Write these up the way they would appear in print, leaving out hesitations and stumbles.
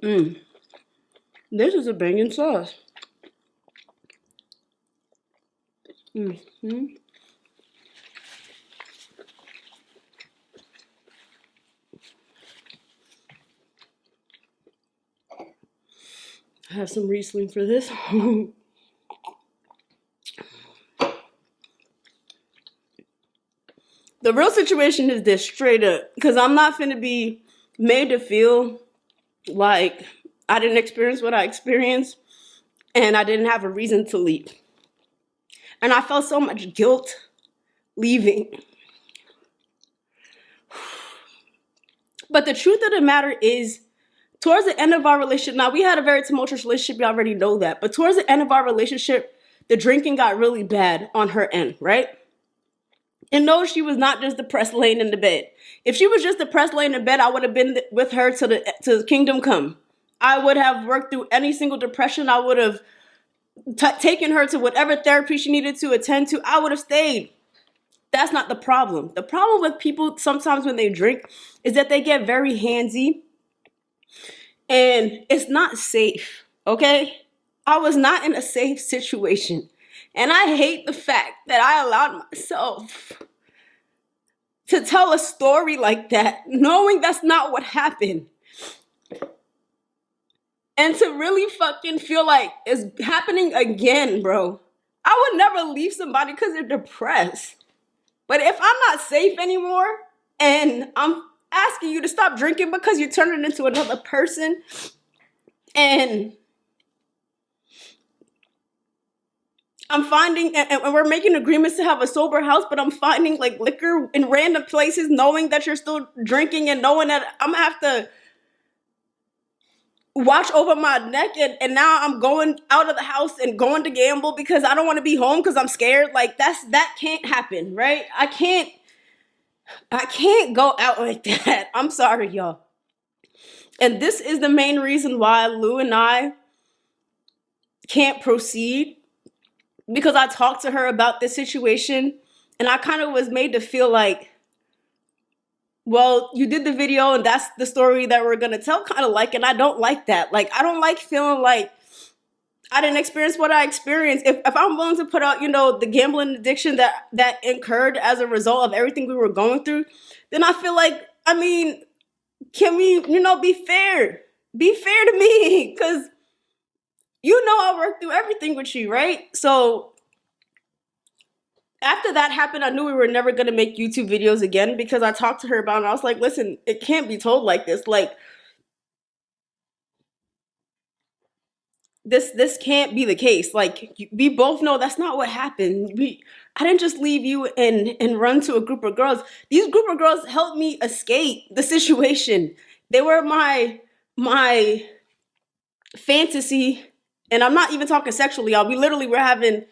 Mm. This is a banging sauce. Mm-hmm. I have some Riesling for this. The real situation is this, straight up, because I'm not finna be made to feel like I didn't experience what I experienced and I didn't have a reason to leave. And I felt so much guilt leaving. But the truth of the matter is, towards the end of our relationship, now we had a very tumultuous relationship, you already know that. But towards the end of our relationship, the drinking got really bad on her end, right? And no, she was not just depressed laying in the bed. If she was just depressed laying in bed, I would have been with her to kingdom come. I would have worked through any single depression. I would have taken her to whatever therapy she needed to attend to. I would have stayed. That's not the problem. The problem with people sometimes when they drink is that they get very handsy and it's not safe, okay? I was not in a safe situation. And I hate the fact that I allowed myself to tell a story like that, knowing that's not what happened. And to really fucking feel like it's happening again, bro. I would never leave somebody because they're depressed. But if I'm not safe anymore and I'm asking you to stop drinking because you're turning into another person and I'm finding, and we're making agreements to have a sober house, but I'm finding like liquor in random places, knowing that you're still drinking and knowing that I'm gonna have to watch over my neck and now I'm going out of the house and going to gamble because I don't want to be home because I'm scared. Like that can't happen, right? I can't go out like that. I'm sorry, y'all. And this is the main reason why Lou and I can't proceed, because I talked to her about this situation and I kind of was made to feel like, well, you did the video and that's the story that we're going to tell, kind of like, and I don't like that. Like, I don't like feeling like I didn't experience what I experienced. If I'm willing to put out, the gambling addiction that incurred as a result of everything we were going through, then I feel like, I mean, can we, be fair? Be fair to me, because I worked through everything with you, right? So after that happened, I knew we were never going to make YouTube videos again, because I talked to her about it. I was like, listen, it can't be told like this. Like, this can't be the case. Like, we both know that's not what happened. I didn't just leave you and run to a group of girls. These group of girls helped me escape the situation. They were my fantasy, and I'm not even talking sexually, y'all. We literally were having,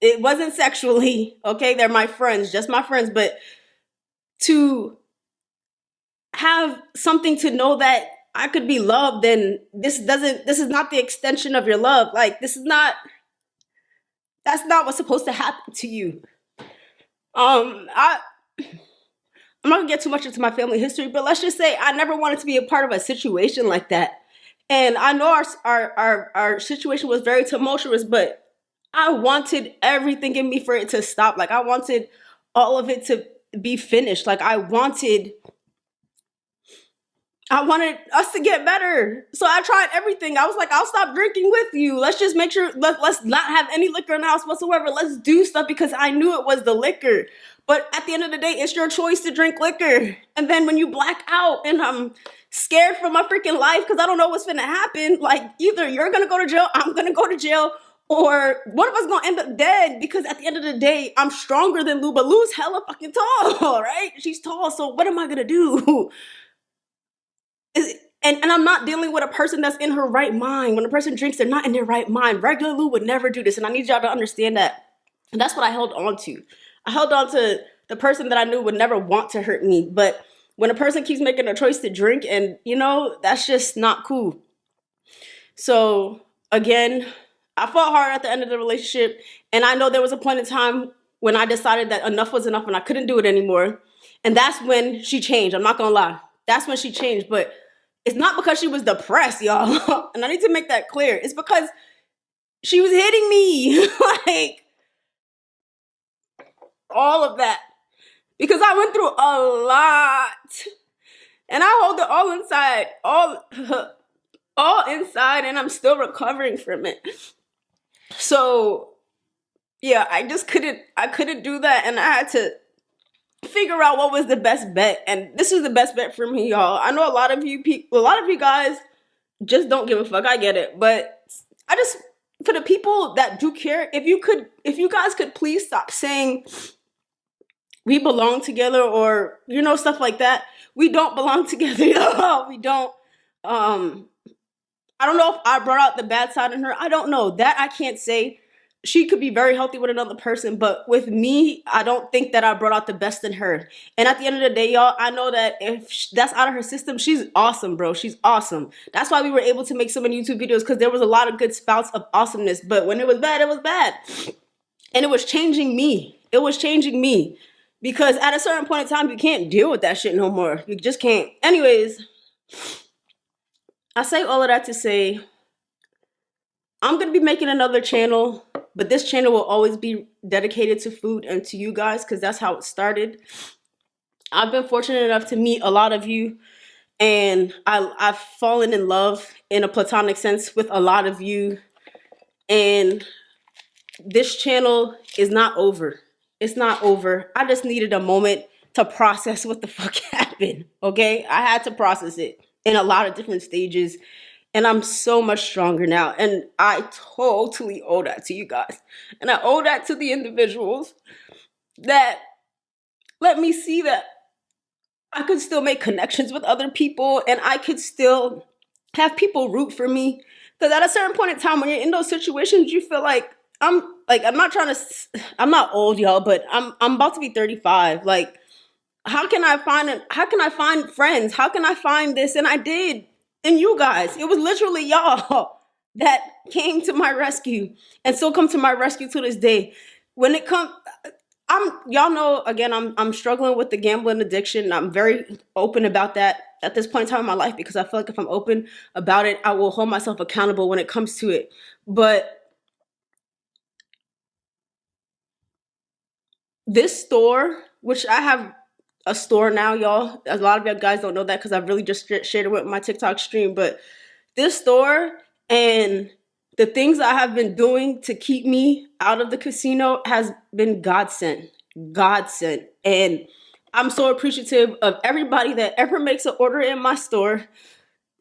it wasn't sexually, okay? They're my friends, just my friends, but to have something to know that I could be loved, and this is not the extension of your love. Like, that's not what's supposed to happen to you. I'm not gonna get too much into my family history, but let's just say I never wanted to be a part of a situation like that. And I know our situation was very tumultuous, but I wanted everything in me for it to stop. Like, I wanted all of it to be finished. Like, I wanted us to get better. So I tried everything. I was like, I'll stop drinking with you. Let's just make sure, let's not have any liquor in the house whatsoever. Let's do stuff, because I knew it was the liquor. But at the end of the day, it's your choice to drink liquor. And then when you black out and I'm scared for my freaking life because I don't know what's gonna happen, like, either you're gonna go to jail, I'm gonna go to jail, or one of us gonna end up dead, because at the end of the day, I'm stronger than Lou, but Lou's hella fucking tall, right? She's tall, so what am I gonna do? And I'm not dealing with a person that's in her right mind. When a person drinks, they're not in their right mind. Regular Lou would never do this, and I need y'all to understand that. And that's what I held on to. I held on to the person that I knew would never want to hurt me. But when a person keeps making a choice to drink, and that's just not cool. So again, I fought hard at the end of the relationship, and I know there was a point in time when I decided that enough was enough and I couldn't do it anymore. And that's when she changed. I'm not gonna lie. That's when she changed. But It's not because she was depressed, y'all. And I need to make that clear. It's because she was hitting me. Like, all of that. Because I went through a lot. And I hold it all inside. All inside, and I'm still recovering from it. So yeah, I couldn't do that, and I had to figure out what was the best bet. And this is the best bet for me, y'all. I know a lot of you guys just don't give a fuck. I get it. But I just, for the people that do care, if you guys could please stop saying we belong together, or stuff like that. We don't belong together, y'all. We don't. I don't know if I brought out the bad side in her. I don't know. That I can't say. She could be very healthy with another person, but with me, I don't think that I brought out the best in her. And at the end of the day, y'all, I know that if that's out of her system, she's awesome, bro. She's awesome. That's why we were able to make so many YouTube videos, because there was a lot of good spouts of awesomeness. But when it was bad, it was bad. And it was changing me. It was changing me. Because at a certain point in time, you can't deal with that shit no more. You just can't. Anyways, I say all of that to say, I'm going to be making another channel, but this channel will always be dedicated to food and to you guys, because that's how it started. I've been fortunate enough to meet a lot of you, and I've fallen in love in a platonic sense with a lot of you. And this channel is not over. It's not over. I just needed a moment to process what the fuck happened, okay? I had to process it in a lot of different stages. And I'm so much stronger now. And I totally owe that to you guys. And I owe that to the individuals that let me see that I could still make connections with other people, and I could still have people root for me. Because at a certain point in time, when you're in those situations, you feel like I'm not old, y'all, but I'm about to be 35. Like, how can I find friends? How can I find this? And I did. And you guys, it was literally y'all that came to my rescue and still come to my rescue to this day. When it comes, y'all know, again, I'm struggling with the gambling addiction. I'm very open about that at this point in time in my life, because I feel like if I'm open about it, I will hold myself accountable when it comes to it. But this store, which I have a store now, y'all. A lot of you guys don't know that, because I've really just shared it with my TikTok stream. But this store and the things I have been doing to keep me out of the casino has been godsend. Godsend. And I'm so appreciative of everybody that ever makes an order in my store.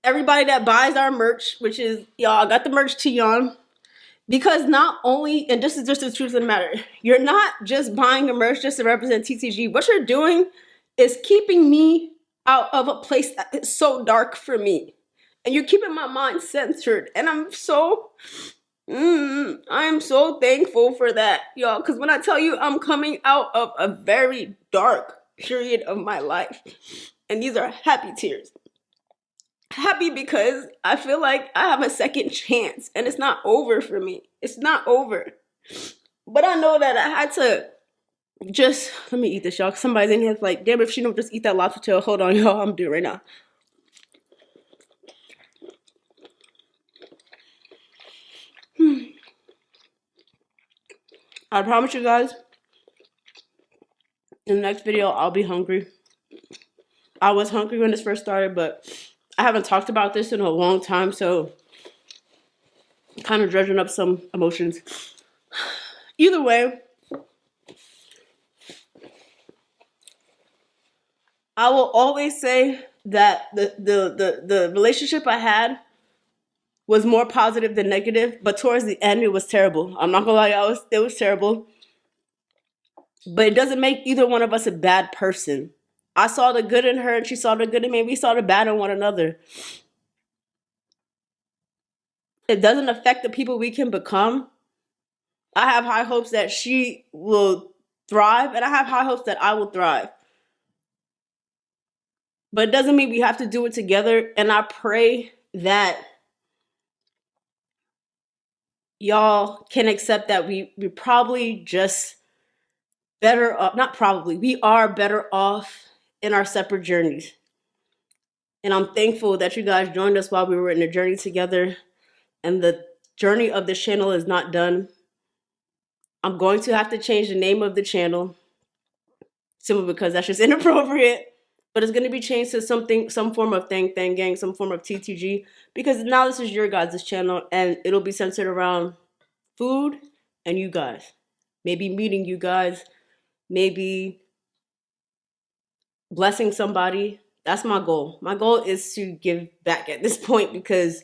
Everybody that buys our merch, which is, y'all, I got the merch to y'all. Because not only, and this is just the truth of the matter, you're not just buying a merch just to represent TTG. What you're doing is keeping me out of a place that is so dark for me. And you're keeping my mind centered. And I'm so thankful for that, y'all. Because when I tell you I'm coming out of a very dark period of my life, and these are happy tears. Happy because I feel like I have a second chance, and it's not over for me. It's not over. But I know that I had to just, let me eat this, y'all. Somebody's in here like, damn, if she don't just eat that lobster tail. Hold on, y'all. I'm doing it right now. I promise you guys, in the next video, I'll be hungry. I was hungry when this first started, but I haven't talked about this in a long time, so kind of dredging up some emotions. Either way, I will always say that the relationship I had was more positive than negative, but towards the end, it was terrible. I'm not gonna lie, it was terrible. But it doesn't make either one of us a bad person. I saw the good in her, and she saw the good in me. We saw the bad in one another. It doesn't affect the people we can become. I have high hopes that she will thrive, and I have high hopes that I will thrive. But it doesn't mean we have to do it together. And I pray that y'all can accept that we probably just better off, not probably, we are better off in our separate journeys. And I'm thankful that you guys joined us while we were in the journey together. And the journey of this channel is not done. I'm going to have to change the name of the channel simply because that's just inappropriate. But it's going to be changed to something, some form of Thang Thang Gang, some form of TTG, because now this is your guys' channel and it'll be centered around food and you guys. Maybe meeting you guys, maybe blessing somebody. That's my goal. My goal is to give back at this point because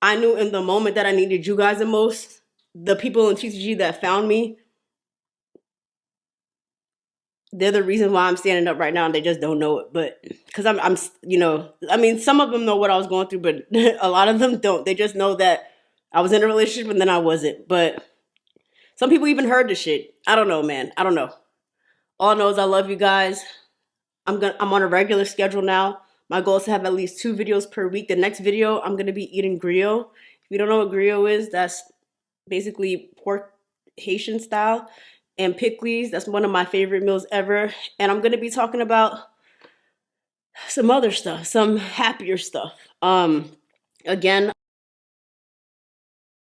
I knew in the moment that I needed you guys the most, the people in TTG that found me, they're the reason why I'm standing up right now and they just don't know it. But because I'm, I mean, some of them know what I was going through, but a lot of them don't. They just know that I was in a relationship and then I wasn't. But some people even heard the shit. I don't know, man. I don't know. All I know is I love you guys. I'm on a regular schedule now. My goal is to have at least 2 videos per week. The next video, I'm gonna be eating griot. If you don't know what griot is, that's basically pork Haitian style. And pickles, that's one of my favorite meals ever. And I'm gonna be talking about some other stuff, some happier stuff. Again,